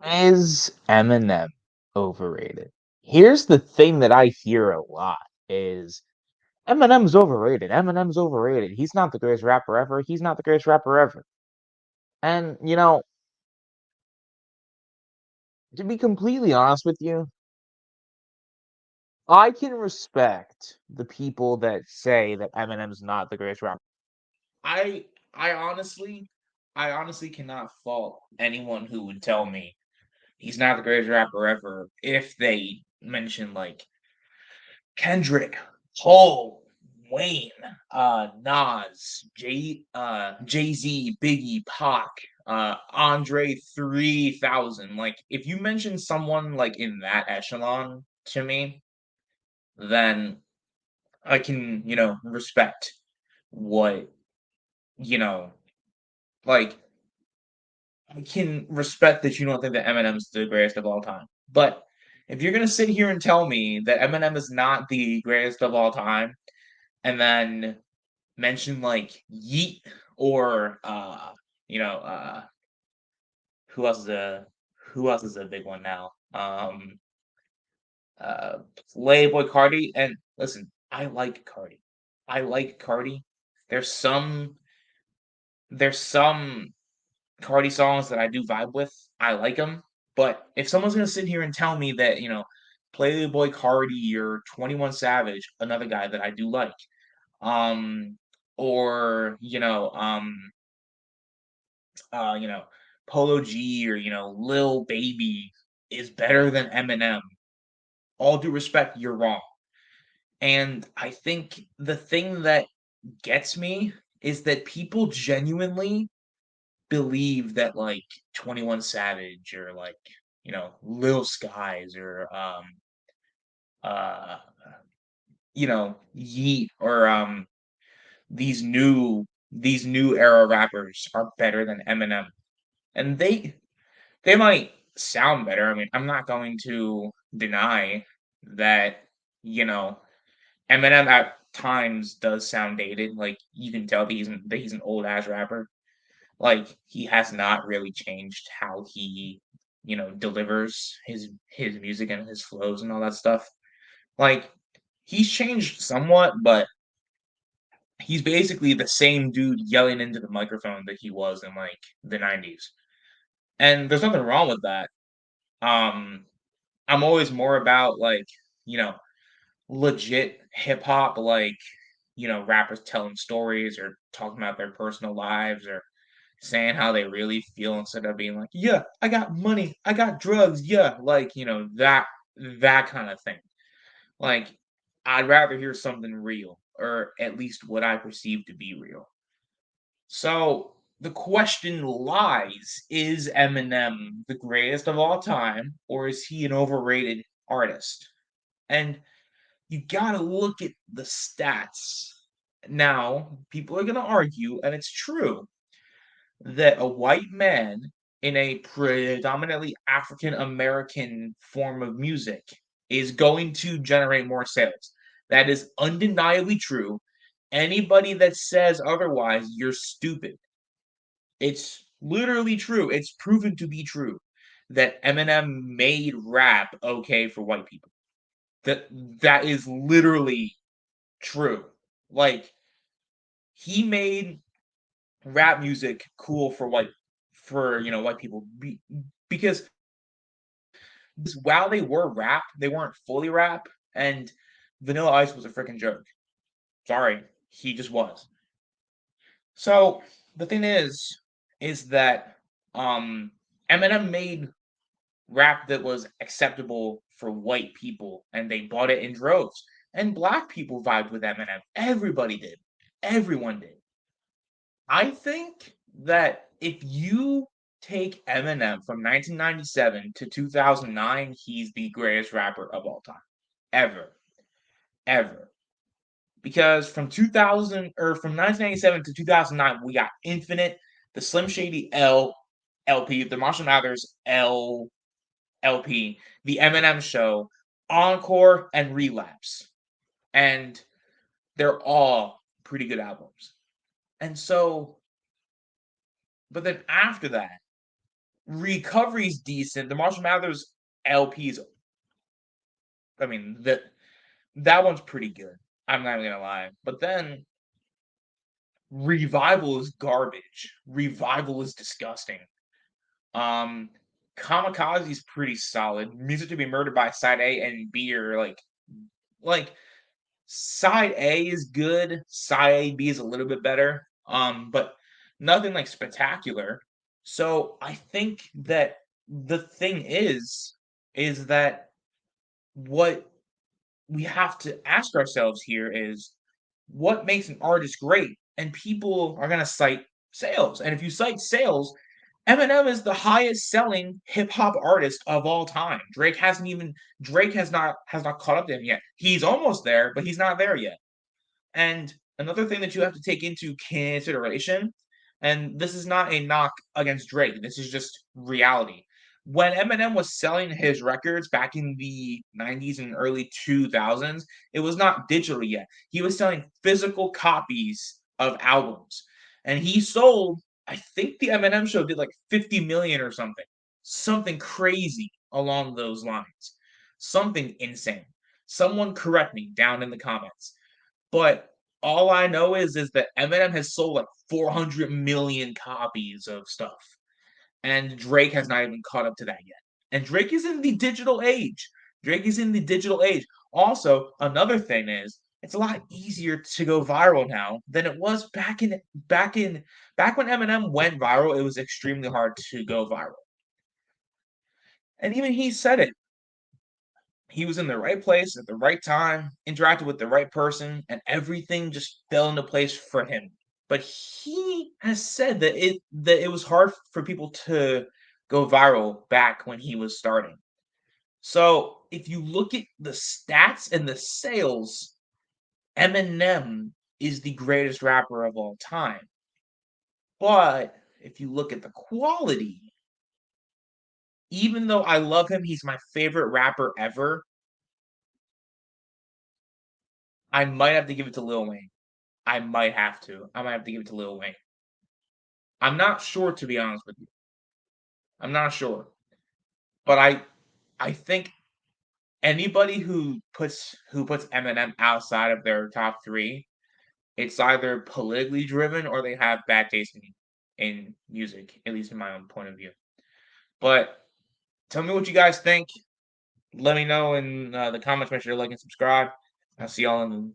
Is Eminem overrated? Here's the thing that I hear a lot is Eminem's overrated. Eminem's overrated. He's not the greatest rapper ever. He's not the greatest rapper ever. And, to be completely honest with you, I can respect the people that say that Eminem's not the greatest rapper. I I honestly I honestly cannot fault anyone who would tell me he's not the greatest rapper ever if they mention like Kendrick, Cole, Wayne, Nas, Jay-Z, Biggie, Pac, Andre 3000. Like, if you mention someone like in that echelon to me, then I can, respect what, you know, like I can respect that you don't think that Eminem's the greatest of all time. But if you're gonna sit here and tell me that Eminem is not the greatest of all time, and then mention like Yeet or you know, who else is a who else is a big one now? Uh Playboy Cardi. And listen, I like Cardi. I like Cardi. There's some there's some Cardi songs that I do vibe with. I like them. But if someone's gonna sit here and tell me that, Playboy Cardi or 21 Savage, another guy that I do like, um, or you know, Polo G or Lil Baby is better than Eminem. All due respect, you're wrong. And I think the thing that gets me is that people genuinely believe that like 21 Savage or like Lil Skies or uh Yeet or these new era rappers are better than Eminem. And they might sound better. I mean, I'm not going to deny that, you know, Eminem at times does sound dated. Like you can tell that he's an old ass rapper. Like he has not really changed how he, delivers his music and his flows and all that stuff. Like he's changed somewhat, but he's basically the same dude yelling into the microphone that he was in like the 90s. And there's nothing wrong with that. Um I'm always more about like, you know, legit hip hop, like, rappers telling stories or talking about their personal lives or saying how they really feel instead of being like, yeah, I got money, I got drugs, yeah, like, that kind of thing. Like, I'd rather hear something real, or at least what I perceive to be real. So the question lies, is Eminem the greatest of all time, or is he an overrated artist? And you gotta look at the stats. Now, people are gonna argue, and it's true, that a white man in a predominantly African American form of music is going to generate more sales. That is undeniably true. Anybody that says otherwise, you're stupid. It's literally true. It's proven to be true that Eminem made rap okay for white people. That that is literally true. Like he made rap music cool for white people because while they were rap, they weren't fully rap, and Vanilla Ice was a freaking joke. Sorry, he just was. So the thing is that um Eminem made rap that was acceptable for white people, and they bought it in droves. And black people vibed with Eminem. Everybody did. Everyone did. I think that if you take Eminem from 1997 to 2009, he's the greatest rapper of all time, ever, ever. Because from 2000 or from 1997 to 2009, we got Infinite, the Slim Shady LP, the Marshall Mathers LP, the Eminem Show, Encore, and Relapse, and they're all pretty good albums. And so, but then after that, recovery's decent. The Marshall Mathers LP's, I mean, that one's pretty good. I'm not even gonna lie. But then Revival is garbage. Revival is disgusting. Um, Kamikaze's pretty solid. Music to be Murdered by Side A and B are like Side A is good. Side A B is a little bit better. But nothing like spectacular. So I think that the thing is that what we have to ask ourselves here is what makes an artist great? And people are gonna cite sales. And if you cite sales, Eminem is the highest selling hip hop artist of all time. Drake has not caught up to him yet. He's almost there, but he's not there yet. And another thing that you have to take into consideration, and this is not a knock against Drake, this is just reality. When Eminem was selling his records back in the 90s and early 2000s, it was not digital yet. He was selling physical copies of albums. And he sold, I think the Eminem show did like 50 million or something. Something crazy along those lines. Something insane. Someone correct me down in the comments. But all I know is that Eminem has sold like 400 million copies of stuff, and Drake has not even caught up to that yet. And Drake is in the digital age. Drake is in the digital age. Also, another thing is it's a lot easier to go viral now than it was back when Eminem went viral, it was extremely hard to go viral. And even he said it. He was in the right place at the right time, interacted with the right person, and everything just fell into place for him. But he has said that it was hard for people to go viral back when he was starting. So if you look at the stats and the sales, Eminem is the greatest rapper of all time. But if you look at the quality, even though I love him, he's my favorite rapper ever, I might have to give it to Lil Wayne. I might have to. I might have to give it to Lil Wayne. I'm not sure, to be honest with you. I'm not sure, but I think anybody who puts Eminem outside of their top 3, it's either politically driven or they have bad taste in music, at least in my own point of view. But tell me what you guys think. Let me know in the comments. Make sure to like and subscribe. I'll see y'all in